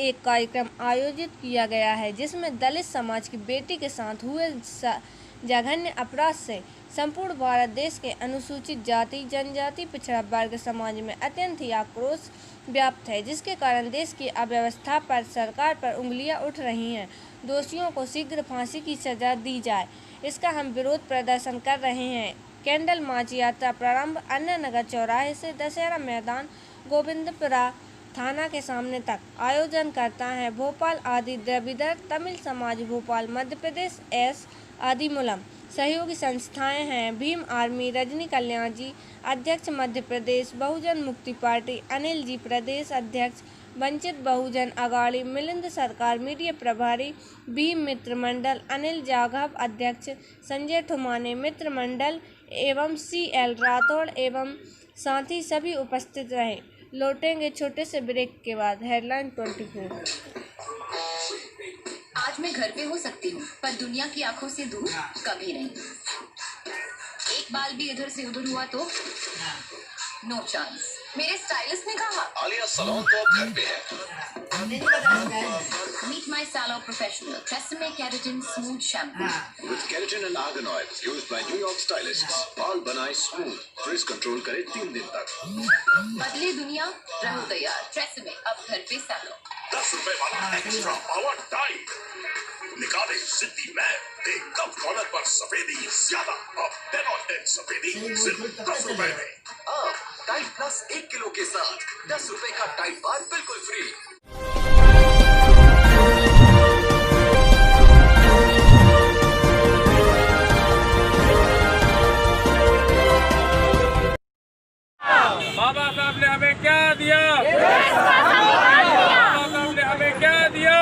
एक कार्यक्रम आयोजित किया गया है जिसमें दलित समाज की बेटी के साथ हुए जघन्य अपराध से संपूर्ण भारत देश के अनुसूचित जाति, जनजाति, पिछड़ा वर्ग समाज में अत्यंत ही आक्रोश व्याप्त है, जिसके कारण देश की अव्यवस्था पर सरकार पर उंगलियां उठ रही हैं। दोषियों को शीघ्र फांसी की सजा दी जाए, इसका हम विरोध प्रदर्शन कर रहे हैं। कैंडल मार्च यात्रा प्रारंभ अन्ना नगर चौराहे से दशहरा मैदान गोविंदपुरा थाना के सामने तक। आयोजन करता है भोपाल आदि द्रविड़ तमिल समाज भोपाल मध्य प्रदेश एस आदि मूलम। सहयोगी संस्थाएं हैं भीम आर्मी रजनी कल्याण जी अध्यक्ष मध्य प्रदेश, बहुजन मुक्ति पार्टी अनिल जी प्रदेश अध्यक्ष, वंचित बहुजन अगाड़ी मिलिंद सरकार मीडिया प्रभारी, भीम मित्र मंडल अनिल जाघव अध्यक्ष, संजय ठुमाने मित्र मंडल एवं CL राठौड़ एवं साथी सभी उपस्थित रहे। लौटेंगे छोटे से ब्रेक के बाद। हेडलाइन 24। आज मैं घर पे हो सकती हूँ पर दुनिया की आंखों से दूर कभी नहीं। एक बाल भी इधर से उधर हुआ तो नो चांस। मेरे स्टाइलिस्ट ने कहा आलिया सलोन तो अब घर पे है। Meet my salon professional Tresemme keratin smooth shampoo With keratin and argan oil used by New York stylists, बाल बनाए स्मूथ, फ्रिज कंट्रोल करे 3 दिन तक। बदले दुनिया, रहो तैयार। ट्रेसेमे अब घर पे सैलो। 10 रुपए वाला एक्स्ट्रा पावर टाई निकाले सिद्धि में एक कप कॉलर पर सफेदी ज्यादा। अब 10 on 10 सफेदी सिर्फ 10 रुपए में। अब टाइट प्लस 1 किलो के साथ 10 रुपए का टाइट बार बिल्कुल फ्री। बाबा साहब ने हमें क्या दिया? बाबा साहब ने हमें क्या दिया?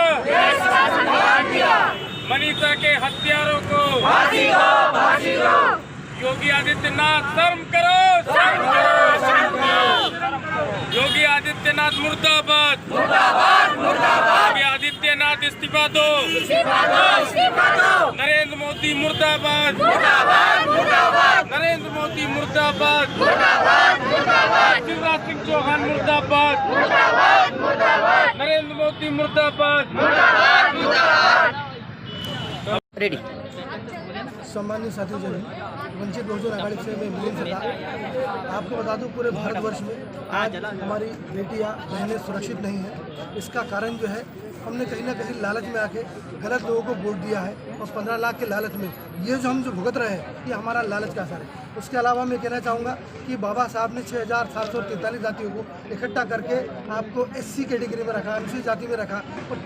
मनीषा के हत्यारों को फांसी दो, फांसी दो। योगी आदित्यनाथ शर्म करो, शर्म करो, शर्म करो। योगी आदित्यनाथ मुर्दाबाद, मुर्दाबाद, मुर्दाबाद। योगी आदित्यनाथ इस्तीफा दो, इस्तीफा दो, इस्तीफा दो। नरेंद्र मोदी मुर्दाबाद, मुर्दाबाद, मुर्दाबाद। नरेंद्र मोदी मुर्दाबाद, मुर्दाबाद, मुर्दाबाद। शिवराज सिंह चौहान मुर्दाबाद, मुर्दाबाद, मुर्दाबाद। नरेंद्र मोदी मुर्दाबाद, मुर्दाबाद, मुर्दाबाद। रेडी। सम्मानित साथी जन, वंचित बहुजन अघाड़ी से मैं मिलिंद सरकार आपको बता दूं पूरे भारतवर्ष में आज हमारी बेटियां बहनें सुरक्षित नहीं हैं। इसका कारण जो है हमने कहीं ना कहीं लालच में आके गलत लोगों को वोट दिया है और 15 लाख के लालच में ये जो हम भुगत रहे हैं ये हमारा लालच का असर है। उसके अलावा मैं कहना चाहूँगा कि बाबा साहब ने 6743 जातियों को इकट्ठा करके आपको SC कैटेगरी में रखा, अनुसूचित जाति में रखा और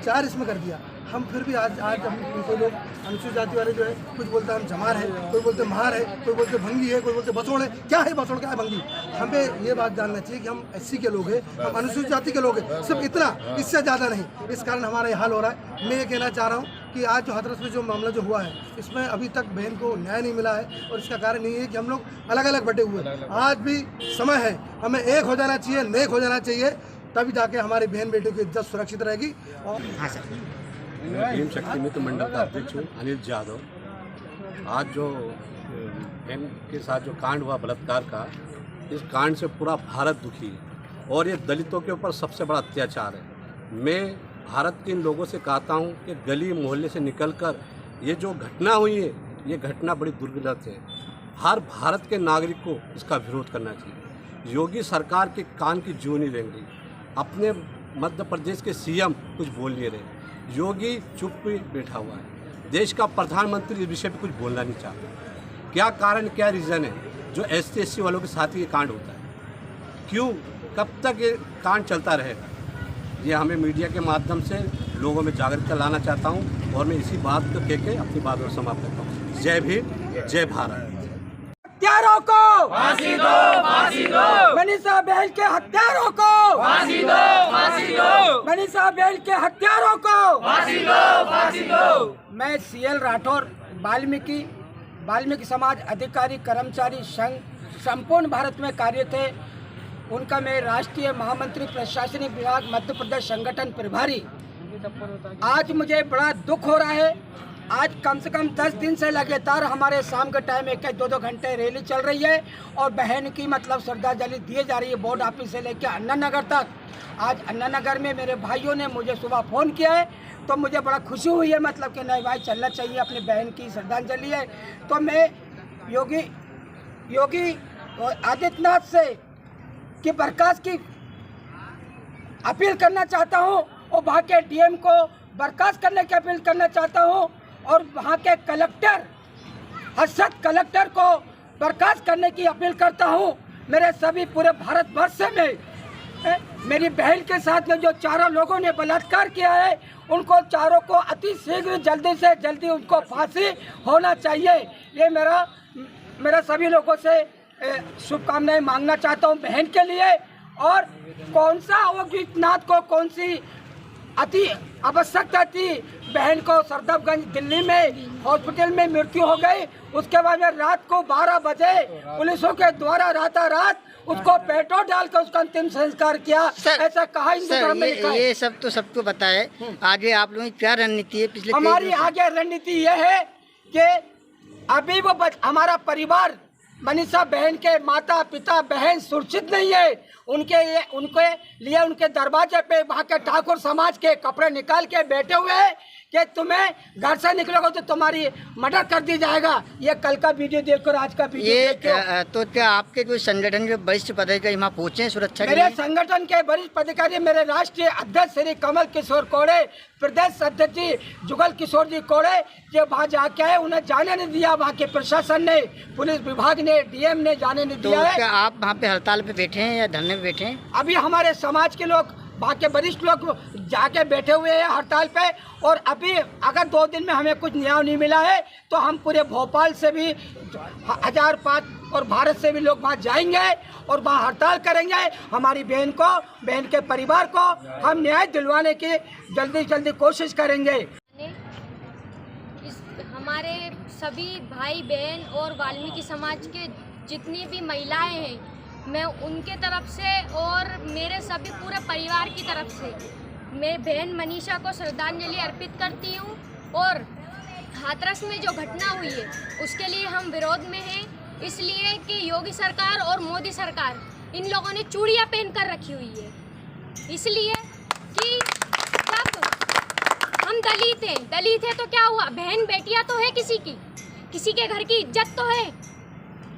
4 इसमें कर दिया। हम फिर भी आज हम कोई लोग अनुसूचित जाति वाले जो है कुछ बोलते हैं हम जमार है, कोई बोलते महार है, कोई बोलते भंगी है, कोई बोलते बसोड़ है। क्या है बसोड़, क्या है भंगी? हमें ये बात जानना चाहिए कि हम SC के लोग हैं, हम अनुसूचित जाति के लोग हैं, सिर्फ इतना, इससे ज़्यादा नहीं। इस कारण हमारा ये हाल हो रहा है। मैं ये कहना चाह रहा हूँ कि आज जो हाथरस में जो मामला जो हुआ है इसमें अभी तक बहन को न्याय नहीं मिला है और इसका कारण ये है कि हम लोग अलग अलग बटे हुए हैं। आज भी समय है, हमें एक हो जाना चाहिए, नेक हो जाना चाहिए, तभी जाके हमारी बहन बेटियों की इज्जत सुरक्षित रहेगी। और मैं भीम शक्ति मित्र मंडल का अध्यक्ष हूँ अनिल जाधव। आज जो बहन के साथ जो कांड हुआ बलात्कार का, इस कांड से पूरा भारत दुखी है और ये दलितों के ऊपर सबसे बड़ा अत्याचार है। मैं भारत के इन लोगों से कहता हूँ कि गली मोहल्ले से निकलकर ये जो घटना हुई है ये घटना बड़ी दुर्गलत है। हर भारत के नागरिक को इसका विरोध करना चाहिए। योगी सरकार के कान की जू नहीं लेंगी। अपने मध्य प्रदेश के CM कुछ बोल नहीं रहे, योगी चुप पे बैठा हुआ है। देश का प्रधानमंत्री इस विषय पे कुछ बोलना नहीं चाहता। क्या कारण, क्या रीज़न है जो SC वालों के साथ ये कांड होता है? क्यों, कब तक ये कांड चलता रहेगा? ये हमें मीडिया के माध्यम से लोगों में जागरूकता लाना चाहता हूँ और मैं इसी बात को कह के अपनी बात और समाप्त करता हूँ। जय भीम, जय भारत। हत्यारों को फांसी दो, फांसी दो। मनीषा बहल के हत्यारों को फांसी दो, फांसी दो। मनीषा बहल के हत्यारों को फांसी दो, फांसी दो। मैं CL राठौड़ वाल्मीकि समाज अधिकारी कर्मचारी संघ संपूर्ण भारत में कार्यरत है, उनका मैं राष्ट्रीय महामंत्री प्रशासनिक विभाग मध्य प्रदेश संगठन प्रभारी। आज मुझे बड़ा दुख हो रहा है आज कम से कम 10 दिन से लगातार हमारे शाम के टाइम 1-2 घंटे रैली चल रही है और बहन की मतलब श्रद्धांजलि दी जा रही है बोर्ड ऑफिस से लेकर अन्ना नगर तक। आज अन्ना नगर में मेरे भाइयों ने मुझे सुबह फ़ोन किया है तो मुझे बड़ा खुशी हुई है, मतलब कि नहीं भाई चलना चाहिए, अपनी बहन की श्रद्धांजलि है। तो मैं योगी आदित्यनाथ से कि बर्खास्त की अपील करना चाहता हूँ और वहाँ के डीएम को बर्खास्त करने की अपील करना चाहता हूँ और वहाँ के कलेक्टर हर्षद कलेक्टर को बर्खास्त करने की अपील करता हूँ। मेरे सभी पूरे भारतवर्ष में मेरी बहन के साथ में जो चारों लोगों ने बलात्कार किया है उनको चारों को अति शीघ्र जल्दी से जल्दी उनको फांसी होना चाहिए। ये मेरा सभी लोगों से शुभकामनाएं मांगना चाहता हूँ बहन के लिए। और कौन सा आदित्यनाथ को कौन सी अति आवश्यकता थी, बहन को सरदारगंज दिल्ली में हॉस्पिटल में मृत्यु हो गई, उसके बाद में रात को 12 बजे पुलिसों के द्वारा रात उसको पेट्रोल डालकर उसका अंतिम संस्कार किया। ऐसा कहा हिंदू धर्म में लिखा है। ये सब तो सबको पता है। आगे आप लोगों की क्या रणनीति है? पिछले हमारी आगे रणनीति ये है कि अभी वो हमारा परिवार मनीषा बहन के माता पिता बहन सुरक्षित नहीं है। उनके लिए उनके दरवाजे पे वहाँ के ठाकुर समाज के कपड़े निकाल के बैठे हुए हैं कि तुम्हें घर से निकलोगे तो तुम्हारी मर्डर कर दी जाएगा। ये कल का वीडियो देखकर आज का वीडियो ये तो क्या आपके कोई संगठन के वरिष्ठ पदाधिकारी वहाँ पहुँचे सुरक्षा के लिए? मेरे संगठन के वरिष्ठ पदाधिकारी मेरे राष्ट्रीय अध्यक्ष श्री कमल किशोर कोड़े, प्रदेश अध्यक्ष जी जुगल किशोर जी कोड़े जो वहाँ जाके आए, उन्हें जाने नहीं दिया। वहाँ के प्रशासन ने, पुलिस विभाग ने, डीएम ने जाने नहीं दिया है। क्या आप वहाँ पे हड़ताल पे बैठे हैं या धरने पे बैठे हैं? अभी हमारे समाज के लोग, वहाँ के वरिष्ठ लोग जाके बैठे हुए हैं हड़ताल पे। और अभी अगर 2 दिन में हमें कुछ न्याय नहीं मिला है तो हम पूरे भोपाल से भी 1005 और भारत से भी लोग वहाँ जाएंगे और वहाँ हड़ताल करेंगे। हमारी बहन के परिवार को हम न्याय दिलवाने की जल्दी कोशिश करेंगे। हमारे सभी भाई बहन और वाल्मीकि समाज के जितनी भी महिलाएं हैं, मैं उनके तरफ से और मेरे सभी पूरे परिवार की तरफ से मैं बहन मनीषा को श्रद्धांजलि अर्पित करती हूँ। और हाथरस में जो घटना हुई है उसके लिए हम विरोध में हैं, इसलिए कि योगी सरकार और मोदी सरकार इन लोगों ने चूड़ियाँ पहन कर रखी हुई है। इसलिए कि जब हम दलित हैं तो क्या हुआ, बहन बेटियाँ तो है किसी के घर की इज्जत तो है।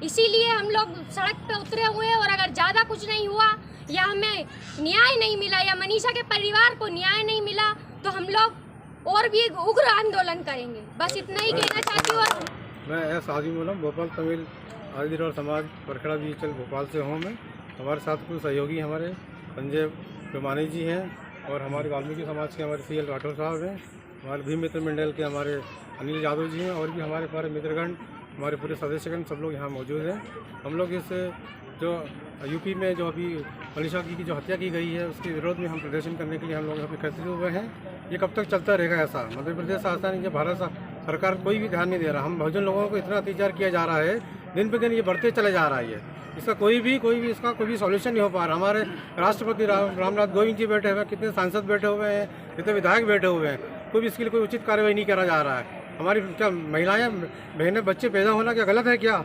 इसीलिए हम लोग सड़क पे उतरे हुए हैं। और अगर ज़्यादा कुछ नहीं हुआ या हमें न्याय नहीं मिला या मनीषा के परिवार को न्याय नहीं मिला तो हम लोग और भी उग्र आंदोलन करेंगे। बस इतना ही कहना चाहती हूँ। मैं एस आदिम भोपाल तमिल आदिवासी समाज परखड़ा बीचल भोपाल से हूँ। मैं हमारे साथ कुछ सहयोगी हमारे संजय प्रेमानी जी हैं और हमारे वाल्मीकि समाज के हमारे CL राठौर साहब हैं, हमारे भीम मित्र मंडल के हमारे अनिल यादव जी हैं और भी हमारे मित्रगण, हमारे पूरे सदस्यगण सब लोग यहाँ मौजूद हैं। हम लोग इस जो यूपी में जो अभी मनीषा की जो हत्या की गई है उसके विरोध में हम प्रदर्शन करने के लिए हम लोग यहाँ पे एकत्रित हुए हैं। ये कब तक चलता रहेगा ऐसा? मध्य प्रदेश शासन या भारत सरकार कोई भी ध्यान नहीं दे रहा। हम बहुजन लोगों को इतना अत्याचार किया जा रहा है, दिन पे दिन ये बढ़ते चले जा रहा है। इसका कोई भी सॉल्यूशन नहीं हो पा रहा। हमारे राष्ट्रपति रामनाथ कोविंद जी बैठे हुए हैं, कितने सांसद बैठे हुए हैं, कितने विधायक बैठे हुए हैं, कोई भी इसके लिए कोई उचित कार्रवाई नहीं करा जा रहा है। हमारी क्या महिलाएं बहनें बच्चे पैदा होना क्या गलत है क्या?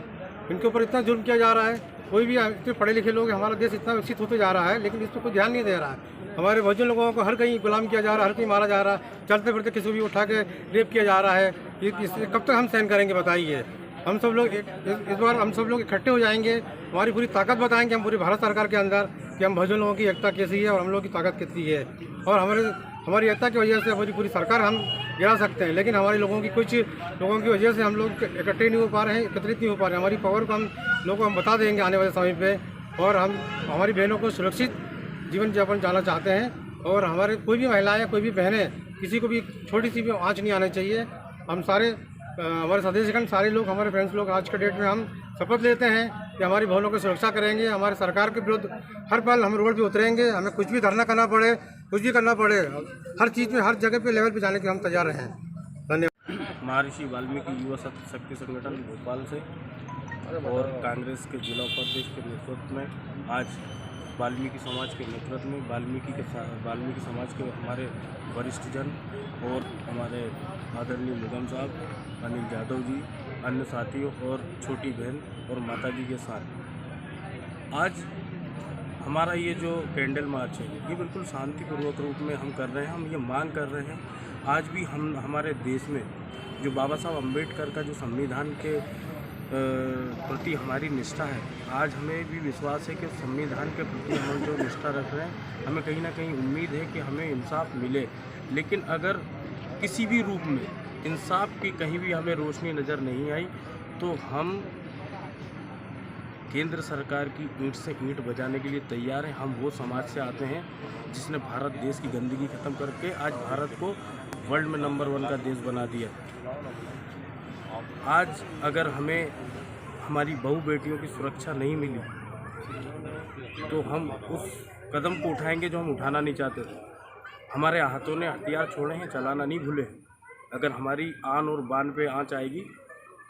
इनके ऊपर इतना जुल्म किया जा रहा है। कोई भी इतने पढ़े लिखे लोग, हमारा देश इतना विकसित होते जा रहा है लेकिन इस पर कोई ध्यान नहीं दे रहा है। हमारे बहुजन लोगों को हर कहीं गुलाम किया जा रहा है, हर कहीं मारा जा रहा है, चलते फिरते किसी भी उठा के रेप किया जा रहा है। कब तक हम सहन करेंगे बताइए? हम सब लोग इस बार हम सब लोग इकट्ठे हो जाएंगे, हमारी पूरी ताकत बताएंगे हम पूरी भारत सरकार के अंदर कि हम बहुजन लोगों की एकता कैसी है और हम लोग की ताकत कितनी है। और हमारी एकता की वजह से हमारी पूरी सरकार हम गिरा सकते हैं, लेकिन हमारे कुछ लोगों की वजह से हम लोग इकट्ठे नहीं हो पा रहे हैं, एकत्रित नहीं हो पा रहे हैं। हमारी पावर को हम लोगों को हम बता देंगे आने वाले समय पे। और हम हमारी बहनों को सुरक्षित जीवन यापन जाना चाहते हैं और हमारे कोई भी महिलाएं, कोई भी बहनें, किसी को भी छोटी सी भी आँच नहीं आनी चाहिए। हम सारे हमारे सदस्यगण, सारे लोग, हमारे फ्रेंड्स लोग आज के डेट में हम शपथ लेते हैं कि हमारी बहनों की सुरक्षा करेंगे। हमारे सरकार के विरुद्ध हर पल हम रोड पे उतरेंगे, हमें कुछ भी धरना करना पड़े, कुछ भी करना पड़े, हर चीज़ में, हर जगह पे लेवल पे जाने के हम तैयार हैं। धन्यवाद। महर्षि वाल्मीकि युवा शक्ति संगठन भोपाल से और कांग्रेस के जिला उपाध्यक्ष के नेतृत्व में आज वाल्मीकि समाज के नेतृत्व में वाल्मीकि समाज के हमारे वरिष्ठ जन और हमारे आदरणीय निगम साहब अनिल यादव जी, अन्य साथियों और छोटी बहन और माता जी के साथ आज हमारा ये जो कैंडल मार्च है ये बिल्कुल शांतिपूर्वक रूप में हम कर रहे हैं। हम ये मांग कर रहे हैं, आज भी हम हमारे देश में जो बाबा साहब अम्बेडकर का जो संविधान के प्रति हमारी निष्ठा है, आज हमें भी विश्वास है कि संविधान के प्रति हम जो निष्ठा रख रहे हैं, हमें कहीं ना कहीं उम्मीद है कि हमें इंसाफ मिले। लेकिन अगर किसी भी रूप में इंसाफ की कहीं भी हमें रोशनी नज़र नहीं आई तो हम केंद्र सरकार की ईंट से ईंट बजाने के लिए तैयार हैं। हम वो समाज से आते हैं जिसने भारत देश की गंदगी ख़त्म करके आज भारत को वर्ल्ड में नंबर 1 का देश बना दिया। आज अगर हमें हमारी बहू बेटियों की सुरक्षा नहीं मिली तो हम उस कदम को उठाएंगे जो हम उठाना नहीं चाहते थे। हमारे हाथों ने हथियार छोड़े हैं, चलाना नहीं भूले। अगर हमारी आन और बान पे आँच आएगी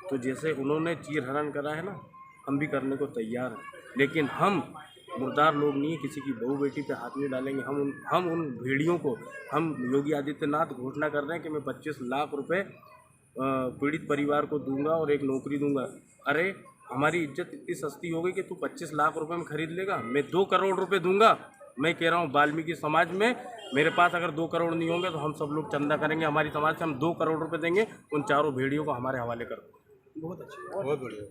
तो जैसे उन्होंने चीर हरण करा है ना, हम भी करने को तैयार हैं। लेकिन हम मुर्दार लोग नहीं है, किसी की बहू बेटी पे हाथ नहीं डालेंगे। हम उन भेड़ियों को, हम योगी आदित्यनाथ घोषणा कर रहे हैं कि मैं 25 लाख रुपए पीड़ित परिवार को दूंगा और एक नौकरी दूंगा। अरे हमारी इज्जत इतनी सस्ती हो गई कि तू 25 लाख रुपए में खरीद लेगा? मैं 2 करोड़ रुपए दूंगा। मैं कह रहा हूँ वाल्मीकि समाज में मेरे पास अगर 2 करोड़ नहीं होंगे तो हम सब लोग चंदा करेंगे, हमारी समाज से हम 2 करोड़ रुपए देंगे, उन चारों भेड़ियों को हमारे हवाले कर दो। बहुत अच्छा, बहुत बढ़िया।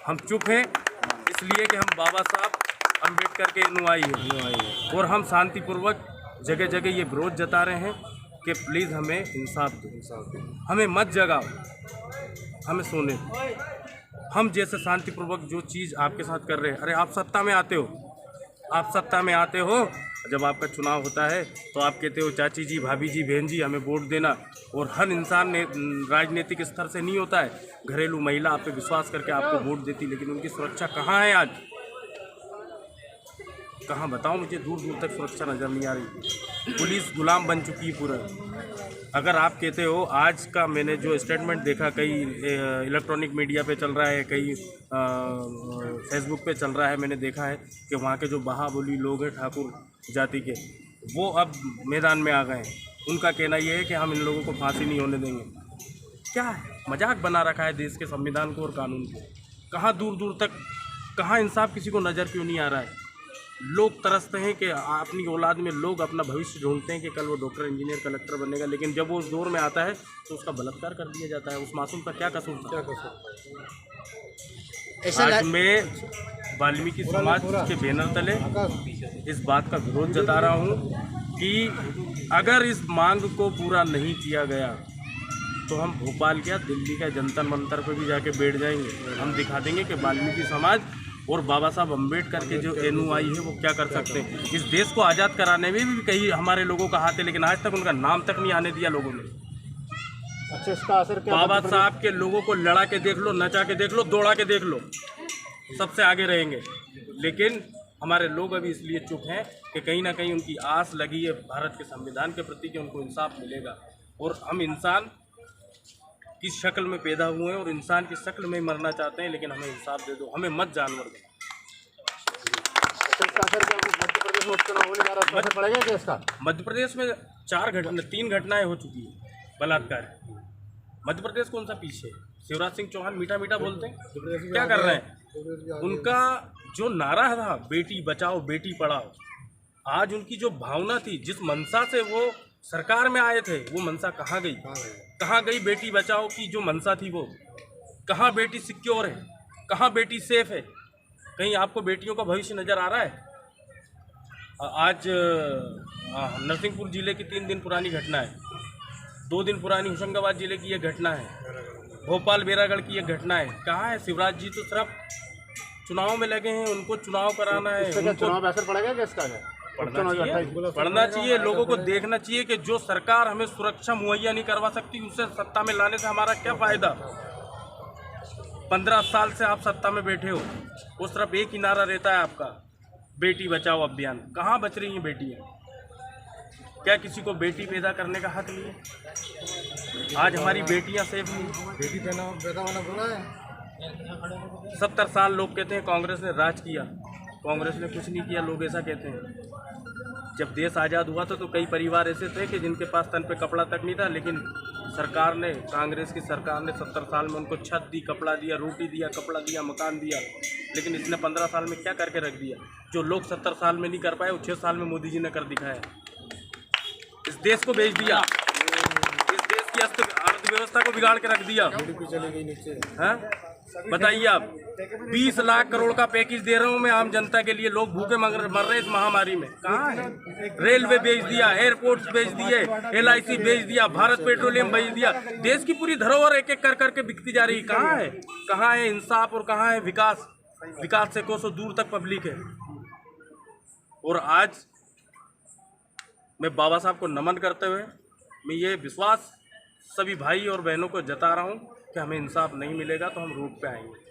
हम चुप हैं इसलिए कि हम बाबा साहब अम्बेडकर के अनुयायी हैं और हम शांतिपूर्वक जगह जगह ये विरोध जता रहे हैं कि प्लीज़ हमें इंसाफ दो, हमें मत जगाओ, हमें सोने दो। हम जैसे शांतिपूर्वक जो चीज़ आपके साथ कर रहे हैं, अरे आप सत्ता में आते हो, आप सत्ता में आते हो, जब आपका चुनाव होता है तो आप कहते हो चाची जी, भाभी जी, बहन जी हमें वोट देना। और हर इंसान ने राजनीतिक स्तर से नहीं होता है, घरेलू महिला आप पे विश्वास करके आपको वोट देती, लेकिन उनकी सुरक्षा कहाँ है आज? कहाँ बताओ मुझे, दूर दूर तक सुरक्षा नज़र नहीं आ रही। पुलिस गुलाम बन चुकी है पूरा। अगर आप कहते हो, आज का मैंने जो स्टेटमेंट देखा, कई इलेक्ट्रॉनिक मीडिया पे चल रहा है, कई फेसबुक पे चल रहा है, मैंने देखा है कि वहाँ के जो बहाबोली लोग हैं ठाकुर जाति के, वो अब मैदान में आ गए हैं। उनका कहना ये है कि हम इन लोगों को फांसी नहीं होने देंगे। क्या है, मजाक बना रखा है देश के संविधान को और कानून को। कहाँ दूर दूर तक, कहाँ इंसाफ किसी को नज़र क्यों नहीं आ रहा है? लोग तरसते हैं कि अपनी औलाद में लोग अपना भविष्य ढूंढते हैं कि कल वो डॉक्टर, इंजीनियर, कलेक्टर बनेगा, लेकिन जब वो उस दौर में आता है तो उसका बलात्कार कर दिया जाता है। उस मासूम का क्या कसूर था? आज मैं वाल्मीकि समाज के बैनर तले इस बात का विरोध जता रहा हूँ कि अगर इस मांग को पूरा नहीं किया गया तो हम भोपाल क्या, दिल्ली का जंतर मंतर पे भी जाके बैठ जाएंगे। हम दिखा देंगे कि वाल्मीकि समाज और बाबा साहब अम्बेडकर के जो अनुयायी है वो क्या कर सकते हैं। इस देश को आज़ाद कराने में भी कई हमारे लोगों का हाथ है, लेकिन आज तक उनका नाम तक नहीं आने दिया लोगों ने। अच्छा, इसका असर क्या? बाबा साहब के लोगों को लड़ा के देख लो, नचा के देख लो, दौड़ा के देख लो, सबसे आगे रहेंगे। लेकिन हमारे लोग अभी इसलिए चुप हैं कि कहीं ना कहीं उनकी आस लगी है भारत के संविधान के प्रति कि उनको इंसाफ मिलेगा। और हम इंसान की शक्ल में पैदा हुए हैं और इंसान की शक्ल में मरना चाहते हैं, लेकिन हमें इंसाफ दे दो, हमें मत जानवर दो। मध्य प्रदेश में 3 घटनाएं हो चुकी है बलात्कार। मध्य प्रदेश कौन सा पीछे? शिवराज सिंह चौहान मीठा मीठा बोलते हैं, क्या कर रहे हैं? उनका जो नारा था बेटी बचाओ बेटी पढ़ाओ, आज उनकी जो भावना थी, जिस मनसा से वो सरकार में आए थे, वो मनसा कहाँ गई? कहाँ गई बेटी बचाओ की जो मनसा थी? वो कहाँ बेटी सिक्योर है? कहाँ बेटी सेफ है? कहीं आपको बेटियों का भविष्य नज़र आ रहा है? आज नरसिंहपुर जिले की 3 दिन पुरानी घटना है, 2 दिन पुरानी होशंगाबाद जिले की ये घटना है, भोपाल बेरागढ़ की ये घटना है। कहाँ है शिवराज जी? तो सिर्फ चुनाव में लगे हैं, उनको चुनाव कराना है। चुनाव में असर पड़ेगा क्या इसका? पढ़ना चाहिए, लोगों को देखना चाहिए कि जो सरकार हमें सुरक्षा मुहैया नहीं करवा सकती, उसे सत्ता में लाने से हमारा क्या फ़ायदा? 15 साल से आप सत्ता में बैठे हो, उस तरफ एक ही नारा रहता है आपका, बेटी बचाओ अभियान। कहाँ बच रही हैं बेटियाँ? क्या किसी को बेटी पैदा करने का हक नहीं है? आज हमारी बेटियाँ सेफ नहीं। बेटी पैदा होना बुरा है। 70 साल लोग कहते हैं कांग्रेस ने राज किया, कांग्रेस ने कुछ नहीं किया, लोग ऐसा कहते हैं। जब देश आज़ाद हुआ तो कई परिवार ऐसे थे कि जिनके पास तन पे कपड़ा तक नहीं था, लेकिन सरकार ने, कांग्रेस की सरकार ने 70 साल में उनको छत दी, कपड़ा दिया, रोटी दिया, कपड़ा दिया, मकान दिया। लेकिन इसने 15 साल में क्या करके रख दिया? जो लोग 70 साल में नहीं कर पाए वो 6 साल में मोदी जी ने कर दिखाया। इस देश को बेच दिया, इस देश की अर्थव्यवस्था को बिगाड़ के रख दिया। चली गई नीचे। हाँ बताइए आप, 20 लाख करोड़ का पैकेज दे रहा हूँ मैं आम जनता के लिए, लोग भूखे मर रहे इस महामारी में। कहाँ है? रेलवे बेच दिया, एयरपोर्ट्स बेच दिए, LIC बेच दिया, भारत पेट्रोलियम बेच दिया। देश की पूरी धरोहर एक एक कर करके बिकती जा रही। कहाँ है? कहाँ है इंसाफ और कहाँ है विकास? विकास से कोसों दूर तक पब्लिक है। और आज मैं बाबा साहब को नमन करते हुए मैं ये विश्वास सभी भाई और बहनों को जता रहा हूँ कि हमें इंसाफ नहीं मिलेगा तो हम रोड पे आएंगे।